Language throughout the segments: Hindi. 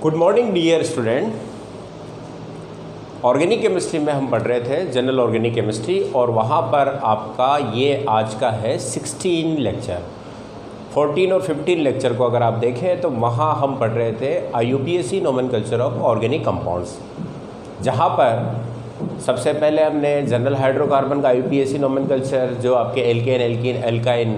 Good morning dear student. Organic chemistry में हम पढ़ रहे थे जनरल ऑर्गेनिक केमिस्ट्री, और वहाँ पर आपका ये आज का है 16 लेक्चर। 14 और 15 लेक्चर को अगर आप देखें तो वहाँ हम पढ़ रहे थे IUPAC nomenclature of organic compounds, जहाँ पर सबसे पहले हमने जनरल हाइड्रोकार्बन का IUPAC नोमेनकल्चर जो आपके एल्केन, एल्कीन, एल्काइन,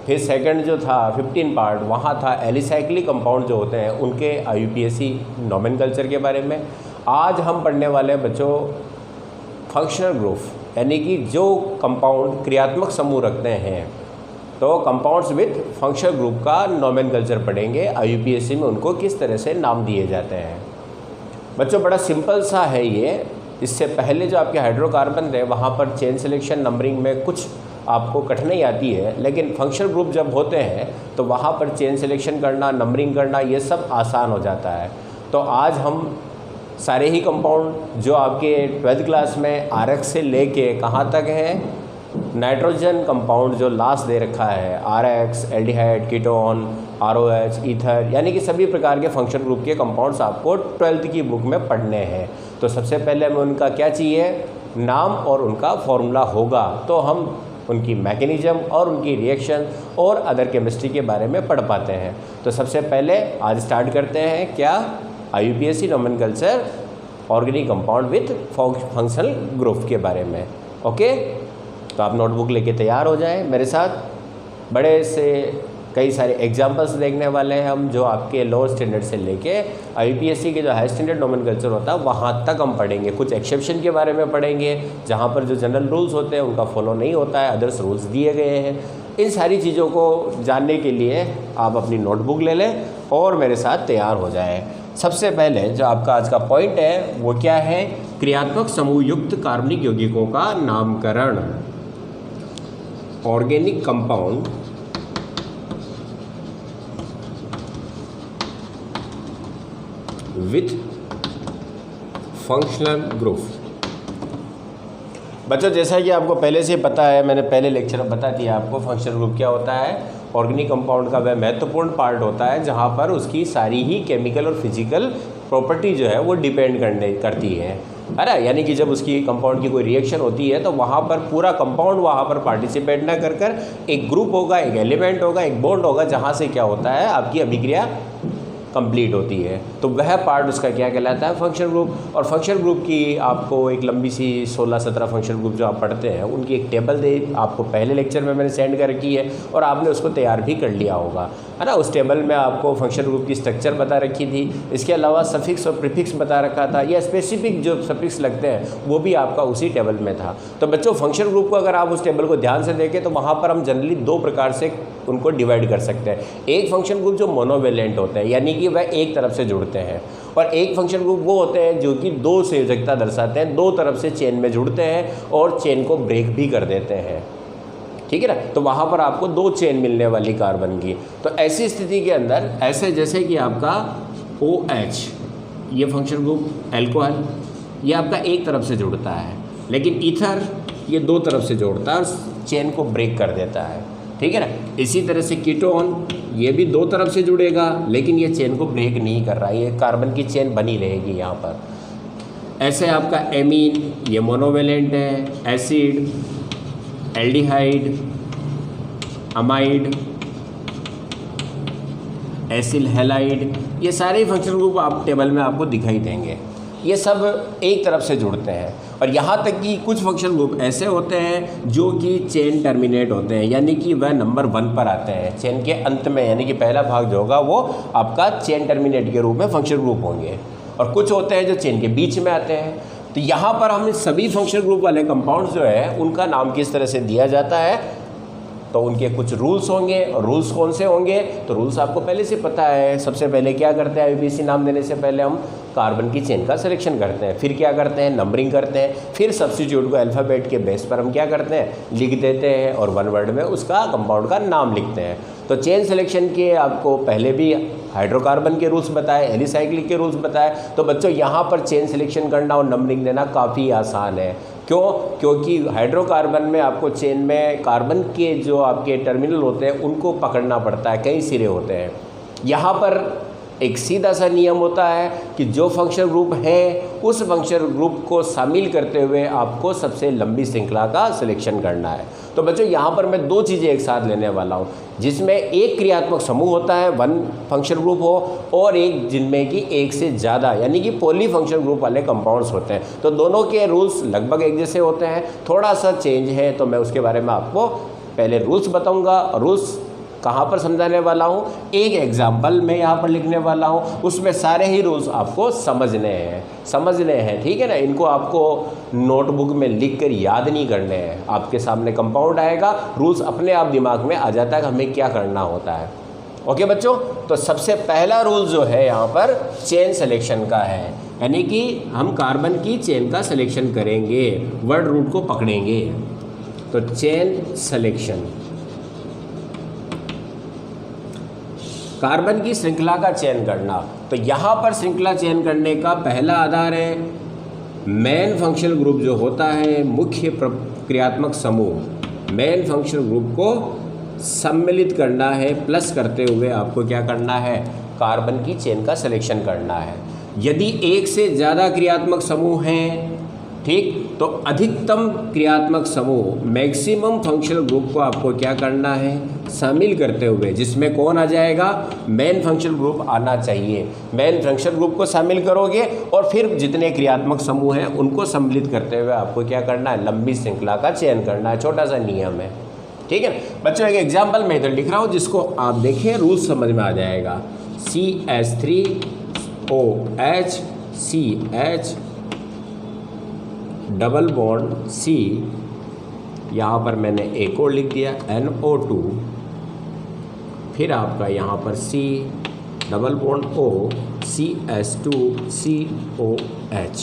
फिर सेकंड जो था 15 पार्ट वहाँ था एलिसाइक्लिक कंपाउंड जो होते हैं उनके IUPAC नोमेनकल्चर के बारे में। आज हम पढ़ने वाले हैं बच्चों फंक्शनल ग्रुप, यानी कि जो कंपाउंड क्रियात्मक समूह रखते हैं, तो कंपाउंड्स विथ फंक्शनल ग्रुप का नोमेनकल्चर पढ़ेंगे। IUPAC में उनको किस तरह से नाम दिए जाते हैं। बच्चों बड़ा सिंपल सा है ये। इससे पहले जो आपके हाइड्रोकार्बन थे वहाँ पर चेन सिलेक्शन नंबरिंग में कुछ आपको कठिनाई आती है, लेकिन फंक्शनल ग्रुप जब होते हैं तो वहाँ पर चेन सिलेक्शन करना, नंबरिंग करना, ये सब आसान हो जाता है। तो आज हम सारे ही कंपाउंड जो आपके 12th क्लास में RX से लेके कहाँ तक है, नाइट्रोजन कंपाउंड जो लास्ट दे रखा है, RX, aldehyde, ketone, ROH, ether, यानी कि सभी प्रकार के फंक्शनल ग्रुप के कंपाउंड्स आपको 12th की बुक में पढ़ने हैं। तो सबसे पहले हमें उनका क्या चाहिए, नाम और उनका फॉर्मूला होगा, तो हम उनकी मैकेनिज्म और उनकी रिएक्शन और अदर केमिस्ट्री के बारे में पढ़ पाते हैं। तो सबसे पहले आज स्टार्ट करते हैं क्या, IUPAC nomenclature organic compound with functional group के बारे में। ओके, तो आप नोटबुक लेके तैयार हो जाएं मेरे साथ। बड़े से कई सारे एग्जांपल्स देखने वाले हैं हम, जो आपके लोअर स्टैंडर्ड से लेके IUPAC के जो हाई स्टैंडर्ड नोमेनकल्चर होता है वहाँ तक हम पढ़ेंगे। कुछ एक्सेप्शन के बारे में पढ़ेंगे, जहाँ पर जो जनरल रूल्स होते हैं उनका फॉलो नहीं होता है, अदर्स रूल्स दिए गए हैं। इन सारी चीज़ों को जानने के लिए आप अपनी नोटबुक ले लें और मेरे साथ तैयार हो जाएँ। सबसे पहले जो आपका आज का पॉइंट है वो क्या है, क्रियात्मक समूह युक्त कार्बनिक यौगिकों का नामकरण। Organic compound with functional group. बच्चों जैसा कि आपको पहले से पता है, मैंने पहले लेक्चर में बता दिया आपको फंक्शनल ग्रुप क्या होता है। ऑर्गेनिक कंपाउंड का वह महत्वपूर्ण पार्ट होता है जहाँ पर उसकी सारी ही केमिकल और फिजिकल प्रॉपर्टी जो है वो डिपेंड करती है ना, यानी कि जब उसकी कंपाउंड की कोई रिएक्शन होती है तो वहाँ पर पूरा कंपाउंड वहाँ पर पार्टिसिपेट ना कर कर एक ग्रुप होगा, एक एलिमेंट होगा, एक बॉन्ड होगा, जहाँ से क्या होता है आपकी अभिक्रिया कंप्लीट होती है। तो वह पार्ट उसका क्या कहलाता है, फंक्शनल ग्रुप। और फंक्शनल ग्रुप की आपको एक लंबी सी 16-17 फंक्शनल ग्रुप जो आप पढ़ते हैं उनकी एक टेबल दे आपको पहले लेक्चर में मैंने सेंड कर रखी है, और आपने उसको तैयार भी कर लिया होगा, है ना। उस टेबल में आपको फंक्शनल ग्रुप की स्ट्रक्चर बता रखी थी, इसके अलावा सफिक्स और प्रीफिक्स बता रखा था, या स्पेसिफिक जो सफिक्स लगते हैं वो भी आपका उसी टेबल में था। तो बच्चों फंक्शनल ग्रुप को अगर आप उस टेबल को ध्यान से देखें तो वहाँ पर हम जनरली दो प्रकार से उनको डिवाइड कर सकते हैं। एक फंक्शनल ग्रुप जो मोनोवेलेंट होते हैं, यानी कि वह एक तरफ से जुड़ते हैं, और एक फंक्शनल ग्रुप वो होते हैं जो कि दो संयोजकता दर्शाते हैं, दो तरफ से चेन में जुड़ते हैं और चेन को ब्रेक भी कर देते हैं, ठीक है ना। तो वहाँ पर आपको दो चेन मिलने वाली कार्बन की। तो ऐसी स्थिति के अंदर ऐसे जैसे कि आपका OH, ये फंक्शनल ग्रुप एल्कोहल, ये आपका एक तरफ से जुड़ता है, लेकिन ईथर ये दो तरफ से जोड़ता है और चेन को ब्रेक कर देता है, ठीक है ना। इसी तरह से कीटोन, ये भी दो तरफ से जुड़ेगा लेकिन ये चेन को ब्रेक नहीं कर रहा है, ये कार्बन की चेन बनी रहेगी यहाँ पर। ऐसे आपका एमीन, ये मोनोवेलेंट है, acid, aldehyde, amide, acyl halide, ये सारे फंक्शनल ग्रुप आप टेबल में आपको दिखाई देंगे। ये सब एक तरफ से जुड़ते हैं, और यहाँ तक कि कुछ फंक्शनल ग्रुप ऐसे होते हैं जो कि चेन टर्मिनेट होते हैं, यानी कि वह नंबर 1 पर आते हैं चेन के अंत में, यानी कि पहला भाग जो होगा वो आपका चेन टर्मिनेट के रूप में फंक्शनल ग्रुप होंगे। और कुछ होते हैं जो चेन के बीच में आते हैं। तो यहाँ पर हम सभी फंक्शनल ग्रुप वाले कंपाउंड्स जो है उनका नाम किस तरह से दिया जाता है, तो उनके कुछ रूल्स होंगे। और रूल्स कौन से होंगे, तो रूल्स आपको पहले से पता है। सबसे पहले क्या करते हैं, IUPAC नाम देने से पहले हम कार्बन की चेन का सिलेक्शन करते हैं, फिर क्या करते हैं, नंबरिंग करते हैं, फिर सब्स्टिट्यूट को अल्फ़ाबेट के बेस पर हम क्या करते हैं, लिख देते हैं, और 1 वर्ड में उसका कंपाउंड का नाम लिखते हैं। तो चेन सिलेक्शन के आपको पहले भी हाइड्रोकार्बन के रूल्स बताए, एलिसाइक्लिक के रूल्स बताए। तो बच्चों यहाँ पर चेन सिलेक्शन करना और नंबरिंग देना काफ़ी आसान है। क्यों? क्योंकि हाइड्रोकार्बन में आपको चेन में कार्बन के जो आपके टर्मिनल होते हैं उनको पकड़ना पड़ता है, कई सिरे होते हैं। यहाँ पर एक सीधा सा नियम होता है कि जो फंक्शनल ग्रुप है उस फंक्शनल ग्रुप को शामिल करते हुए आपको सबसे लंबी श्रृंखला का सिलेक्शन करना है। तो बच्चों यहाँ पर मैं दो चीज़ें एक साथ लेने वाला हूँ, जिसमें एक क्रियात्मक समूह होता है, वन फंक्शनल ग्रुप हो, और एक जिनमें कि एक से ज़्यादा यानी कि पॉली फंक्शनल ग्रुप वाले कंपाउंड्स होते हैं। तो दोनों के रूल्स लगभग एक जैसे होते हैं, थोड़ा सा चेंज है, तो मैं उसके बारे में आपको पहले रूल्स बताऊँगा। रूल्स कहाँ पर समझाने वाला हूँ, एक एग्जाम्पल मैं यहाँ पर लिखने वाला हूँ, उसमें सारे ही रूल्स आपको समझने हैं, ठीक है ना। इनको आपको नोटबुक में लिख कर याद नहीं करने हैं, आपके सामने कंपाउंड आएगा, रूल्स अपने आप दिमाग में आ जाता है कि हमें क्या करना होता है। ओके बच्चों, तो सबसे पहला रूल जो है यहाँ पर चेन सिलेक्शन का है, यानी कि हम कार्बन की चेन का सिलेक्शन करेंगे, वर्ड रूट को पकड़ेंगे। तो चेन सिलेक्शन, कार्बन की श्रृंखला का चयन करना। तो यहाँ पर श्रृंखला चयन करने का पहला आधार है मेन फंक्शनल ग्रुप जो होता है, मुख्य क्रियात्मक समूह, मेन फंक्शनल ग्रुप को सम्मिलित करना है, प्लस करते हुए आपको क्या करना है, कार्बन की चेन का सिलेक्शन करना है। यदि एक से ज़्यादा क्रियात्मक समूह हैं, ठीक, तो अधिकतम क्रियात्मक समूह मैक्सिमम फंक्शनल ग्रुप को आपको क्या करना है, शामिल करते हुए, जिसमें कौन आ जाएगा, मेन फंक्शनल ग्रुप आना चाहिए। मेन फंक्शनल ग्रुप को शामिल करोगे और फिर जितने क्रियात्मक समूह हैं उनको सम्मिलित करते हुए आपको क्या करना है, लंबी श्रृंखला का चयन करना है। छोटा सा नियम है, ठीक है बच्चों। एक एग्जाम्पल मैं इधर लिख रहा हूँ जिसको आप देखें, रूल समझ में आ जाएगा। CH3OH CH double bond C, यहाँ पर मैंने एक और लिख दिया NO2, फिर आपका यहाँ पर C double bond O CH2COH,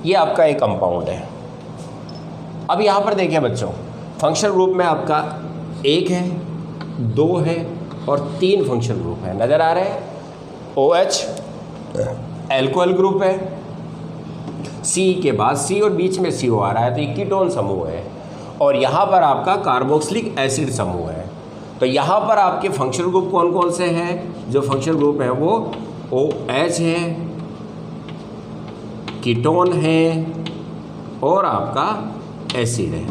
ये आपका एक कंपाउंड है। अब यहाँ पर देखिए बच्चों, फंक्शनल ग्रुप में आपका एक है, दो है और तीन फंक्शनल ग्रुप है, नज़र आ रहे हैं। OH एल्कोहल ग्रुप है, C के बाद C और बीच में CO आ रहा है, तो ये कीटोन समूह है, और यहाँ पर आपका कार्बोक्सिलिक एसिड समूह है। तो यहाँ पर आपके फंक्शनल ग्रुप कौन कौन से हैं, जो फंक्शनल ग्रुप है वो OH है, कीटोन है और आपका एसिड है।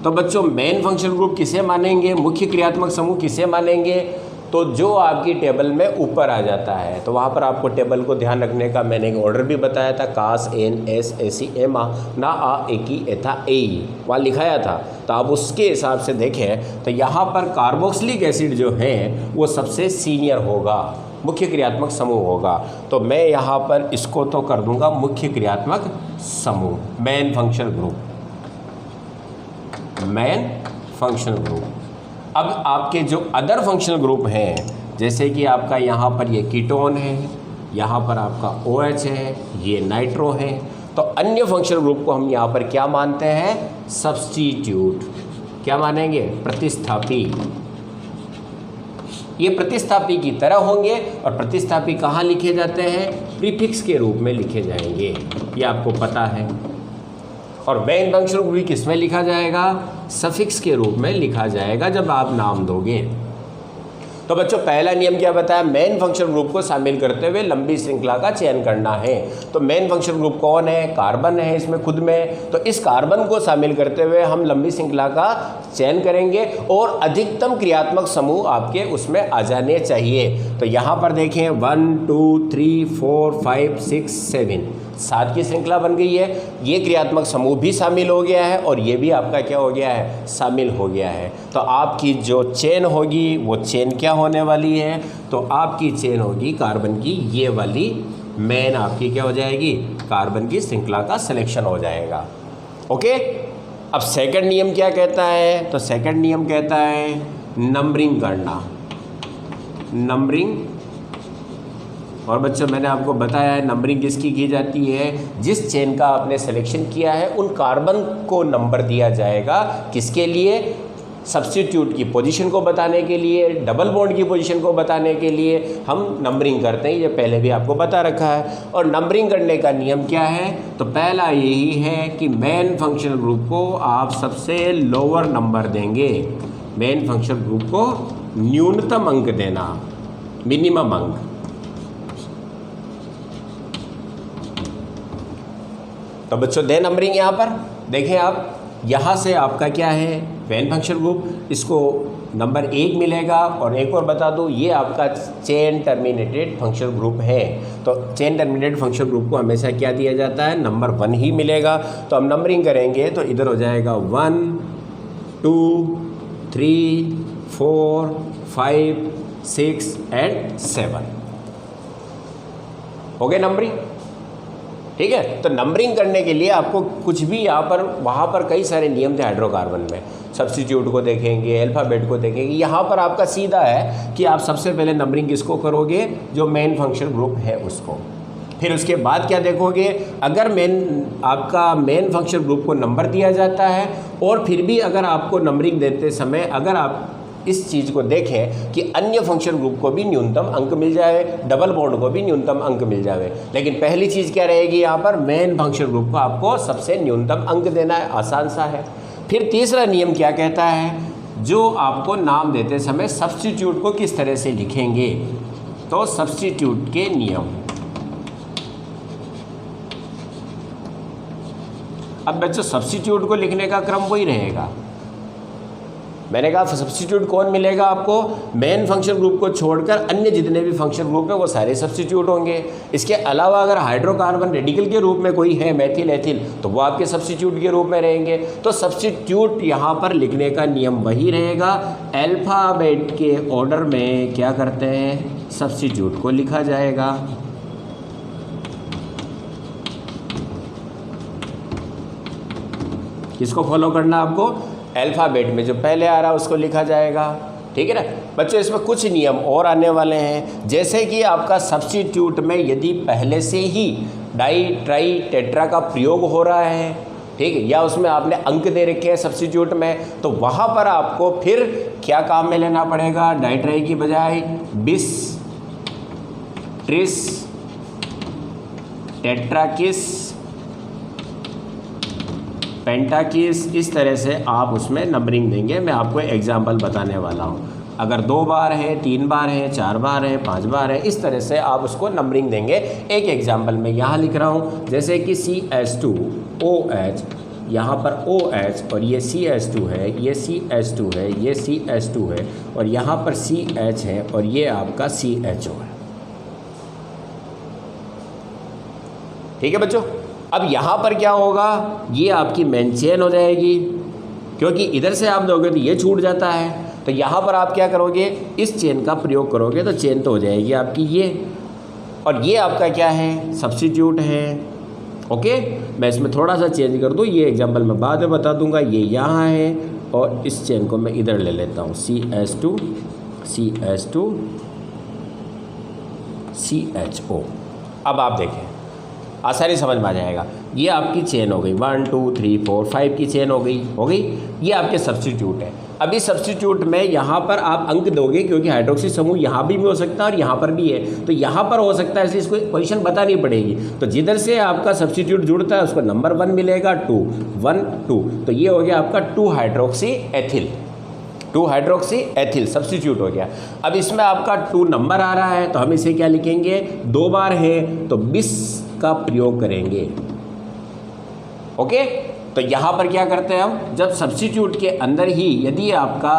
तो बच्चों मेन फंक्शनल ग्रुप किसे मानेंगे, मुख्य क्रियात्मक समूह किसे मानेंगे, तो जो आपकी टेबल में ऊपर आ जाता है। तो वहाँ पर आपको टेबल को ध्यान रखने का मैंने एक ऑर्डर भी बताया था, कास एन एस एसी एम आ ना आ एकी एथा ए, वहाँ लिखाया था। तो आप उसके हिसाब से देखें तो यहाँ पर कार्बोक्सिलिक एसिड जो है वो सबसे सीनियर होगा, मुख्य क्रियात्मक समूह होगा। तो मैं यहाँ पर इसको तो कर दूंगा मुख्य क्रियात्मक समूह, main functional group, main functional group. अब आपके जो अदर फंक्शनल ग्रुप हैं, जैसे कि आपका यहाँ पर ये कीटोन है, यहाँ पर आपका OH है, ये नाइट्रो है, तो अन्य फंक्शनल ग्रुप को हम यहाँ पर क्या मानते हैं, सब्स्टिट्यूट। क्या मानेंगे, प्रतिस्थापी। ये प्रतिस्थापी की तरह होंगे, और प्रतिस्थापी कहाँ लिखे जाते हैं, प्रीफिक्स के रूप में लिखे जाएंगे, ये आपको पता है। और मेन फंक्शनल ग्रुप किस में लिखा जाएगा, सफिक्स के रूप में लिखा जाएगा जब आप नाम दोगे। तो बच्चों पहला नियम क्या बताया, मेन फंक्शनल ग्रुप को शामिल करते हुए लंबी श्रृंखला का चयन करना है। तो मेन फंक्शनल ग्रुप कौन है, कार्बन है इसमें खुद में, तो इस कार्बन को शामिल करते हुए हम लंबी श्रृंखला का चयन करेंगे, और अधिकतम क्रियात्मक समूह आपके उसमें आ जाने चाहिए। तो यहाँ पर देखें 1 2 3 4 5 6 7, 7 की श्रृंखला बन गई है। ये क्रियात्मक समूह भी शामिल हो गया है और ये भी आपका क्या हो गया है, शामिल हो गया है। तो आपकी जो चेन होगी वो चेन क्या होने वाली है, तो आपकी चेन होगी कार्बन की ये वाली, मेन आपकी क्या हो जाएगी, कार्बन की श्रृंखला का सिलेक्शन हो जाएगा। ओके, अब सेकंड नियम क्या कहता है, तो सेकंड नियम कहता है नंबरिंग करना, नंबरिंग। और बच्चों मैंने आपको बताया है नंबरिंग किसकी की जाती है, जिस चेन का आपने सिलेक्शन किया है उन कार्बन को नंबर दिया जाएगा, किसके लिए, सब्स्टिट्यूट की पोजीशन को बताने के लिए, डबल बॉन्ड की पोजीशन को बताने के लिए हम नंबरिंग करते हैं, ये पहले भी आपको बता रखा है। और नंबरिंग करने का नियम क्या है, तो पहला यही है कि मेन फंक्शनल ग्रुप को आप सबसे लोअर नंबर देंगे, मेन फंक्शनल ग्रुप को न्यूनतम अंक देना, मिनिमम अंक, तो बच्चों दे नंबरिंग यहाँ पर देखें आप, यहाँ से आपका क्या है मेन फंक्शन ग्रुप, इसको नंबर 1 मिलेगा। और एक और बता दूँ, ये आपका चेन टर्मिनेटेड फंक्शन ग्रुप है, तो चेन टर्मिनेटेड फंक्शन ग्रुप को हमेशा क्या दिया जाता है, नंबर 1 ही मिलेगा। तो हम नंबरिंग करेंगे तो इधर हो जाएगा 1 2 3 4 5 6 एंड 7। हो गए नंबरिंग, ठीक है। तो नंबरिंग करने के लिए आपको कुछ भी यहाँ पर वहाँ पर कई सारे नियम थे हाइड्रोकार्बन में, सब्स्टिट्यूट को देखेंगे, अल्फ़ाबेट को देखेंगे। यहाँ पर आपका सीधा है कि आप सबसे पहले नंबरिंग किसको करोगे, जो मेन फंक्शन ग्रुप है उसको। फिर उसके बाद क्या देखोगे, अगर आपका मेन फंक्शन ग्रुप को नंबर दिया जाता है और फिर भी अगर आपको नंबरिंग देते समय अगर आप इस चीज़ को देखें कि अन्य फंक्शन ग्रुप को भी न्यूनतम अंक मिल जाए, डबल बॉन्ड को भी न्यूनतम अंक मिल जाए। लेकिन पहली चीज़ क्या रहेगी, यहाँ पर मेन फंक्शन ग्रुप को आपको सबसे न्यूनतम अंक देना है, आसान सा है। फिर तीसरा नियम क्या कहता है, जो आपको नाम देते समय सब्स्टिट्यूट को किस तरह से लिखेंगे, तो सब्स्टिट्यूट के नियम। अब बच्चों सब्स्टिट्यूट को लिखने का क्रम वही रहेगा। मैंने कहा सब्स्टिट्यूट कौन मिलेगा आपको, मेन फंक्शन ग्रुप को छोड़कर अन्य जितने भी फंक्शन ग्रुप है वो सारे सब्स्टिट्यूट होंगे। इसके अलावा अगर हाइड्रोकार्बन रेडिकल के रूप में कोई है, मेथिल एथिल, तो वो आपके सब्स्टिट्यूट के रूप में रहेंगे। तो सब्स्टिट्यूट यहाँ पर लिखने का नियम वही रहेगा, अल्फ़ाबेट के ऑर्डर में क्या करते हैं, सब्स्टिट्यूट को लिखा जाएगा। किसको फॉलो करना आपको, अल्फ़ाबेट में जो पहले आ रहा है उसको लिखा जाएगा, ठीक है ना बच्चों। इसमें कुछ नियम और आने वाले हैं, जैसे कि आपका सब्स्टिट्यूट में यदि पहले से ही डाई ट्राई टेट्रा का प्रयोग हो रहा है, ठीक है, या उसमें आपने अंक दे रखे हैं सब्स्टिट्यूट में, तो वहाँ पर आपको फिर क्या काम में लेना पड़ेगा, डाई ट्राई की बजाय बिस ट्रिस टेट्राकिस पेंटाकिस, इस तरह से आप उसमें नंबरिंग देंगे। मैं आपको एग्जाम्पल बताने वाला हूँ। अगर 2 बार है, 3 बार है, 4 बार है, 5 बार है, इस तरह से आप उसको नंबरिंग देंगे। एक एग्जाम्पल मैं यहाँ लिख रहा हूँ, जैसे कि CH2OH, यहाँ पर OH और ये CH2 है, ये CH2 है, ये CH2 है और यहाँ पर CH है और ये आपका CHO है, ठीक है बच्चों। अब यहाँ पर क्या होगा, ये आपकी मेन चेन हो जाएगी, क्योंकि इधर से आप दोगे तो ये छूट जाता है। तो यहाँ पर आप क्या करोगे, इस चेन का प्रयोग करोगे तो चेन तो हो जाएगी आपकी ये, और ये आपका क्या है, सब्स्टिट्यूट है। ओके, मैं इसमें थोड़ा सा चेंज कर दूँ, ये एग्जांपल मैं बाद में बता दूंगा। ये यहाँ है और इस चेन को मैं इधर ले लेता हूँ, CH2 CH2 CHO। अब आप देखें, आसानी समझ में आ जाएगा। ये आपकी चेन हो गई, 1 2 3 4 5 की चेन हो गई। ये आपके सब्स्टिट्यूट है। अभी सब्स्टिट्यूट में यहाँ पर आप अंक दोगे, क्योंकि हाइड्रोक्सी समूह यहाँ भी हो सकता है और यहाँ पर भी है, तो यहाँ पर हो सकता है, इसलिए इसको पोजीशन बतानी पड़ेगी। तो जिधर से आपका सब्स्टिट्यूट जुड़ता है उसको नंबर 1 मिलेगा, 2 1 2, तो ये हो गया आपका 2 hydroxy ethyl, 2 hydroxy ethyl substitute हो गया। अब इसमें आपका 2 नंबर आ रहा है, तो हम इसे क्या लिखेंगे, 2 बार है तो बिस का प्रयोग करेंगे। ओके, तो यहाँ पर क्या करते हैं हम, जब सब्स्टिट्यूट के अंदर ही यदि आपका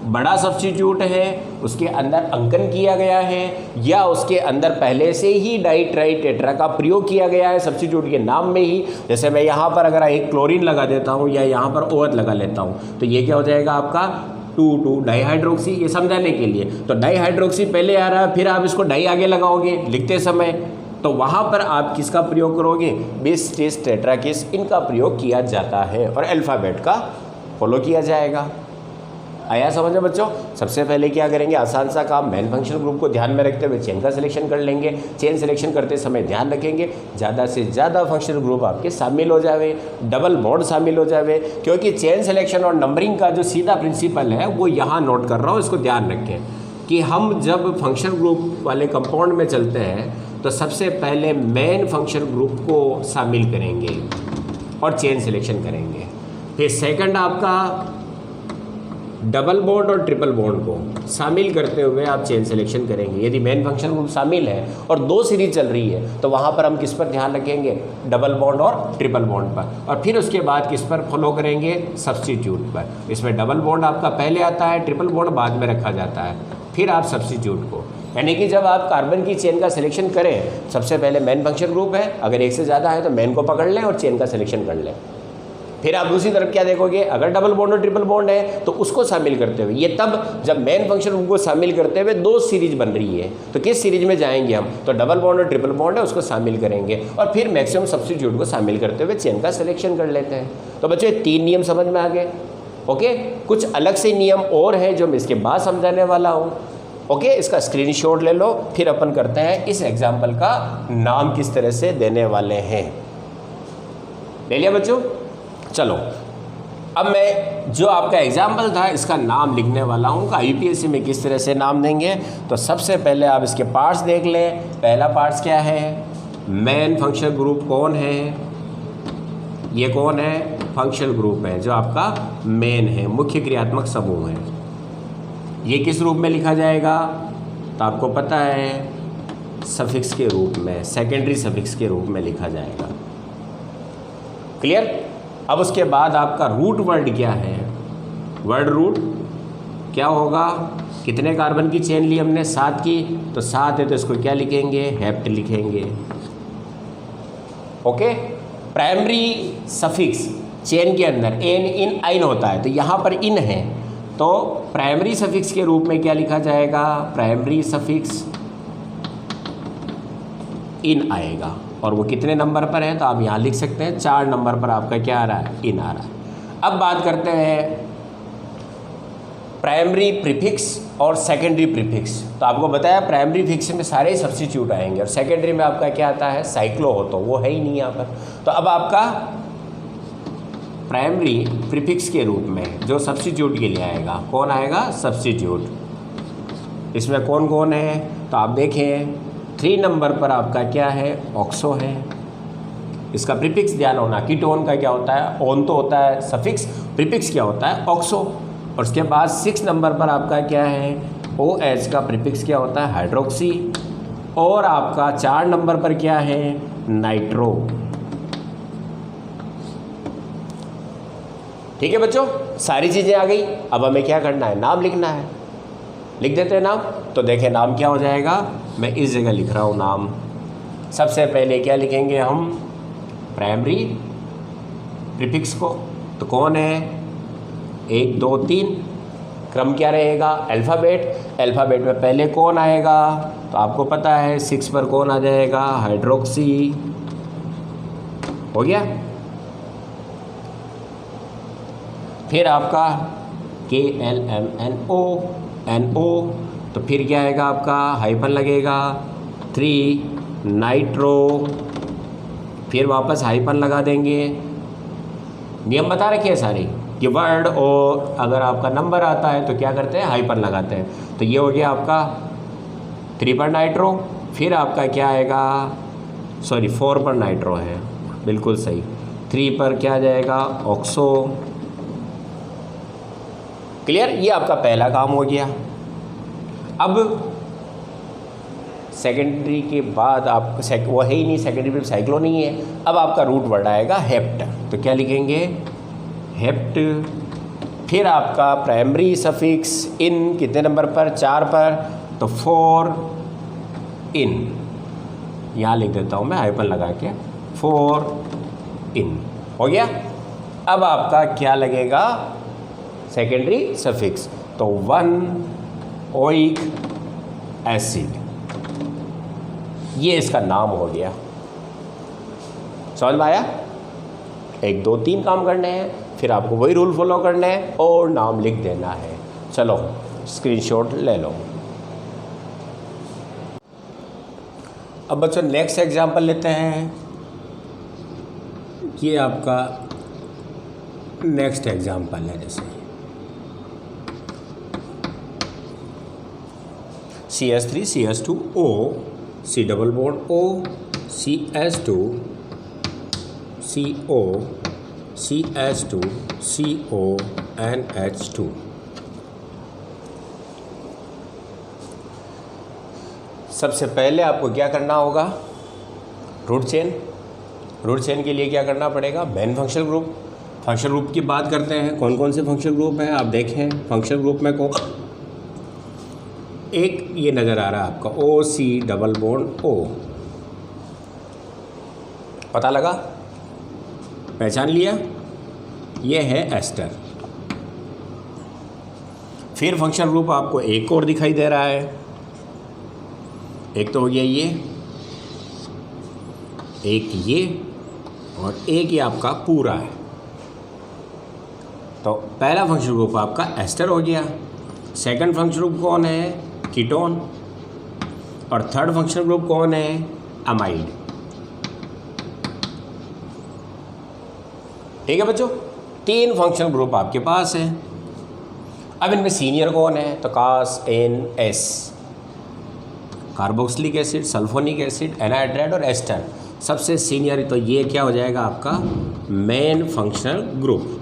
बड़ा सब्स्टिट्यूट है, उसके अंदर अंकन किया गया है, या उसके अंदर पहले से ही डाई ट्राई टेट्रा का प्रयोग किया गया है सब्स्टिट्यूट के नाम में ही, जैसे मैं यहाँ पर अगर एक क्लोरीन लगा देता हूँ या यहाँ पर OH लगा लेता हूँ, तो ये क्या हो जाएगा आपका 2 डाईहाइड्रोक्सी। ये समझाने के लिए, तो डाईहाइड्रोक्सी पहले आ रहा है, फिर आप इसको डाई आगे लगाओगे लिखते समय, तो वहाँ पर आप किसका प्रयोग करोगे, बिस ट्रिस टेट्राकिस, इनका प्रयोग किया जाता है और अल्फ़ाबेट का फॉलो किया जाएगा। आया समझ में बच्चों। सबसे पहले क्या करेंगे, आसान सा काम, मेन फंक्शन ग्रुप को ध्यान में रखते हुए चेन का सिलेक्शन कर लेंगे। चेन सिलेक्शन करते समय ध्यान रखेंगे ज़्यादा से ज़्यादा फंक्शन ग्रुप आपके शामिल हो जावे, डबल बॉन्ड शामिल हो जावे, क्योंकि चेन सिलेक्शन और नंबरिंग का जो सीधा प्रिंसिपल है वो यहाँ नोट कर रहा हूँ, इसको ध्यान रखें कि हम जब फंक्शन ग्रुप वाले कंपाउंड में चलते हैं तो सबसे पहले मेन फंक्शन ग्रुप को शामिल करेंगे और चेन सिलेक्शन करेंगे। फिर सेकंड आपका डबल बॉन्ड और ट्रिपल बॉन्ड को शामिल करते हुए आप चेन सिलेक्शन करेंगे। यदि मेन फंक्शन ग्रुप शामिल है और 2 सीरीज चल रही है तो वहाँ पर हम किस पर ध्यान रखेंगे, डबल बॉन्ड और ट्रिपल बॉन्ड पर, और फिर उसके बाद किस पर फॉलो करेंगे, सब्स्टिट्यूट पर। इसमें डबल बॉन्ड आपका पहले आता है, ट्रिपल बॉन्ड बाद में रखा जाता है, फिर आप सब्स्टिट्यूट को, यानी कि जब आप कार्बन की चेन का सिलेक्शन करें सबसे पहले मेन फंक्शन ग्रुप है, अगर एक से ज़्यादा है तो मेन को पकड़ लें और चेन का सिलेक्शन कर लें। फिर आप दूसरी तरफ क्या देखोगे, अगर डबल बॉन्ड और ट्रिपल बॉन्ड है तो उसको शामिल करते हुए, ये तब जब मेन फंक्शन ग्रुप को शामिल करते हुए 2 सीरीज बन रही है तो किस सीरीज में जाएंगे हम, तो डबल बॉन्ड और ट्रिपल बॉन्ड है उसको शामिल करेंगे और फिर मैक्सिमम सब्स्टिट्यूट को शामिल करते हुए चेन का सिलेक्शन कर लेते हैं। तो बच्चों 3 नियम समझ में आ गए। ओके, कुछ अलग से नियम और हैं जो मैं इसके बाद समझाने वाला हूँ। ओके, इसका स्क्रीनशॉट ले लो, फिर अपन करते हैं इस एग्जाम्पल का नाम किस तरह से देने वाले हैं। ले लिया बच्चों? चलो, अब मैं जो आपका एग्जाम्पल था इसका नाम लिखने वाला हूँ का यूपीएससी में किस तरह से नाम देंगे। तो सबसे पहले आप इसके पार्ट्स देख लें। पहला पार्ट्स क्या है, मेन फंक्शन ग्रुप कौन है, ये कौन है, फंक्शन ग्रुप है जो आपका मेन है, मुख्य क्रियात्मक समूह है। ये किस रूप में लिखा जाएगा, तो आपको पता है सफिक्स के रूप में, सेकेंडरी सफिक्स के रूप में लिखा जाएगा। क्लियर? अब उसके बाद आपका रूट वर्ड क्या है, वर्ड रूट क्या होगा, कितने कार्बन की चेन ली हमने, 7 की, तो 7 है तो इसको क्या लिखेंगे, हेप्ट लिखेंगे। ओके, प्राइमरी सफिक्स चेन के अंदर एन इन आइन होता है, तो यहाँ पर इन है तो प्राइमरी सफिक्स के रूप में क्या लिखा जाएगा, प्राइमरी सफिक्स इन आएगा। और वो कितने नंबर पर है, तो आप यहाँ लिख सकते हैं 4 नंबर पर आपका क्या आ रहा है, इन आ रहा है। अब बात करते हैं प्राइमरी प्रीफिक्स और सेकेंडरी प्रीफिक्स। तो आपको बताया प्राइमरी फिक्स में सारे ही सब्स्टिट्यूट आएंगे और सेकेंडरी में आपका क्या आता है, साइक्लो हो, तो वो है ही नहीं यहाँ पर। तो अब आपका प्राइमरी प्रीफिक्स के रूप में जो सब्स्टिट्यूट के लिए आएगा, कौन आएगा, सब्स्टिट्यूट। इसमें कौन कौन है, तो आप देखें 3 नंबर पर आपका क्या है, ऑक्सो है। इसका प्रीफिक्स ध्यान होना, कीटोन का क्या होता है, ओन तो होता है सफिक्स, प्रीफिक्स क्या होता है, ऑक्सो। और उसके बाद 6 नंबर पर आपका क्या है, OH का प्रीफिक्स क्या होता है, हाइड्रोक्सी। और आपका 4 नंबर पर क्या है, नाइट्रो। ठीक है बच्चों, सारी चीज़ें आ गई। अब हमें क्या करना है, नाम लिखना है। लिख देते हैं नाम। तो देखें नाम क्या हो जाएगा, मैं इस जगह लिख रहा हूँ नाम। सबसे पहले क्या लिखेंगे हम, प्राइमरी प्रीफिक्स को, तो कौन है, 1 2 3, क्रम क्या रहेगा, अल्फ़ाबेट। अल्फ़ाबेट में पहले कौन आएगा, तो आपको पता है 6 पर कौन आ जाएगा, हाइड्रोक्सी। हो गया। फिर आपका KLMNO NO, तो फिर क्या आएगा आपका, हाइफन लगेगा, 3 नाइट्रो, फिर वापस हाइफन लगा देंगे। नियम बता रखे हैं सारे कि वर्ड और अगर आपका नंबर आता है तो क्या करते हैं, हाइफन लगाते हैं। तो ये हो गया आपका 3 पर नाइट्रो। फिर आपका क्या आएगा, सॉरी 4 पर नाइट्रो है, बिल्कुल सही। 3 पर क्या जाएगा, ऑक्सो। क्लियर? ये आपका पहला काम हो गया। अब सेकेंडरी के बाद आप वो है ही नहीं, सेकेंडरी में साइक्लो नहीं है। अब आपका रूट वर्ड आएगा हेप्ट, तो क्या लिखेंगे, हेप्ट। फिर आपका प्राइमरी सफिक्स इन कितने नंबर पर, 4 पर, तो 4 इन, यहाँ लिख देता हूँ मैं हाइफन लगा के, 4 इन हो गया। अब आपका क्या लगेगा, सेकेंडरी सफिक्स, तो 1 ओइक एसिड, ये इसका नाम हो गया। समझ में आया? 1 2 3 काम करने हैं, फिर आपको वही रूल फॉलो करने हैं और नाम लिख देना है। चलो स्क्रीनशॉट ले लो। अब बच्चों नेक्स्ट एग्जांपल लेते हैं। ये आपका नेक्स्ट एग्जांपल है, जैसे CH3 CH2O, C double bond O, CH2 CO, CH2 CO NH2। सबसे पहले आपको क्या करना होगा, रूट चेन। रूट चेन के लिए क्या करना पड़ेगा, main functional group. Functional group की बात करते हैं, कौन कौन से फंक्शनल ग्रुप हैं आप देखें। फंक्शनल ग्रुप में एक ये नज़र आ रहा है आपका OC डबल बॉन्ड O, पता लगा, पहचान लिया, ये है एस्टर। फिर फंक्शनल ग्रुप आपको एक और दिखाई दे रहा है, एक तो हो गया ये, एक ये, और एक ये आपका पूरा है। तो पहला फंक्शनल ग्रुप आपका एस्टर हो गया। सेकंड फंक्शनल ग्रुप कौन है, कीटोन। और थर्ड फंक्शनल ग्रुप कौन है, अमाइड। ठीक है बच्चों, 3 फंक्शनल ग्रुप आपके पास है। अब इनमें सीनियर कौन है, तो कास एन एस, carboxylic acid, sulphonic acid, anhydride और एस्टर। सबसे सीनियर तो ये क्या हो जाएगा आपका मेन फंक्शनल ग्रुप।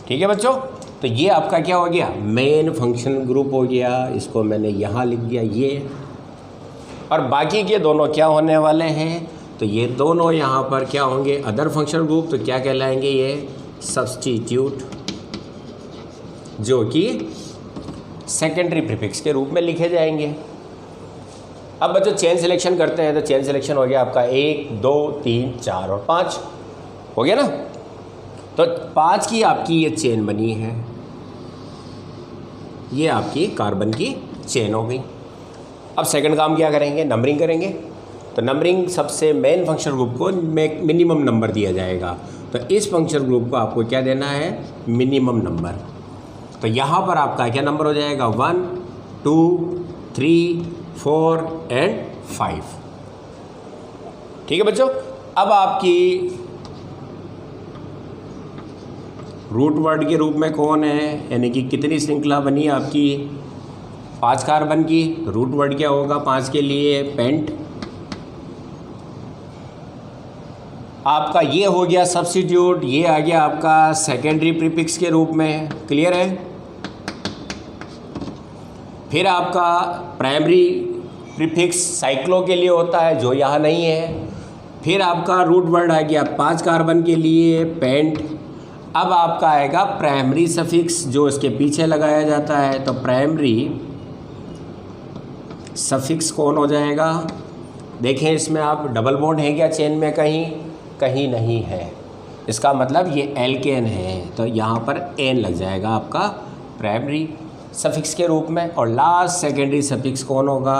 ठीक है बच्चों, तो ये आपका क्या हो गया, मेन फंक्शनल ग्रुप हो गया। इसको मैंने यहाँ लिख दिया ये, और बाकी के दोनों क्या होने वाले हैं, तो ये दोनों यहाँ पर क्या होंगे, अदर फंक्शनल ग्रुप। तो क्या कहलाएंगे ये, सब्स्टिट्यूट, जो कि सेकेंडरी प्रीफिक्स के रूप में लिखे जाएंगे। अब बच्चों चेन सिलेक्शन करते हैं, तो चेन सिलेक्शन हो गया आपका 1 2 3 4 और 5 हो गया ना। तो 5 की आपकी ये चेन बनी है, ये आपकी कार्बन की चेन हो गई। अब सेकंड काम क्या करेंगे, नंबरिंग करेंगे। तो नंबरिंग सबसे मेन फंक्शनल ग्रुप को मिनिमम नंबर दिया जाएगा। तो इस फंक्शनल ग्रुप को आपको क्या देना है, मिनिमम नंबर। तो यहाँ पर आपका क्या नंबर हो जाएगा, 1 2 3 4 एंड 5। ठीक है बच्चों, अब आपकी रूट वर्ड के रूप में कौन है, यानी कि कितनी श्रृंखला बनी आपकी, 5 कार्बन की। रूट वर्ड क्या होगा 5 के लिए, पेंट। आपका ये हो गया सब्स्टिट्यूट, ये आ गया आपका सेकेंडरी प्रीफिक्स के रूप में, क्लियर है। फिर आपका प्राइमरी प्रीफिक्स साइक्लो के लिए होता है, जो यहाँ नहीं है। फिर आपका रूट वर्ड आ गया 5 कार्बन के लिए, पेंट। अब आपका आएगा प्राइमरी सफिक्स, जो इसके पीछे लगाया जाता है। तो प्राइमरी सफिक्स कौन हो जाएगा, देखें इसमें आप डबल बॉन्ड है क्या चेन में, कहीं कहीं नहीं है। इसका मतलब ये एल्केन है, तो यहाँ पर एन लग जाएगा आपका प्राइमरी सफिक्स के रूप में। और लास्ट सेकेंडरी सफिक्स कौन होगा,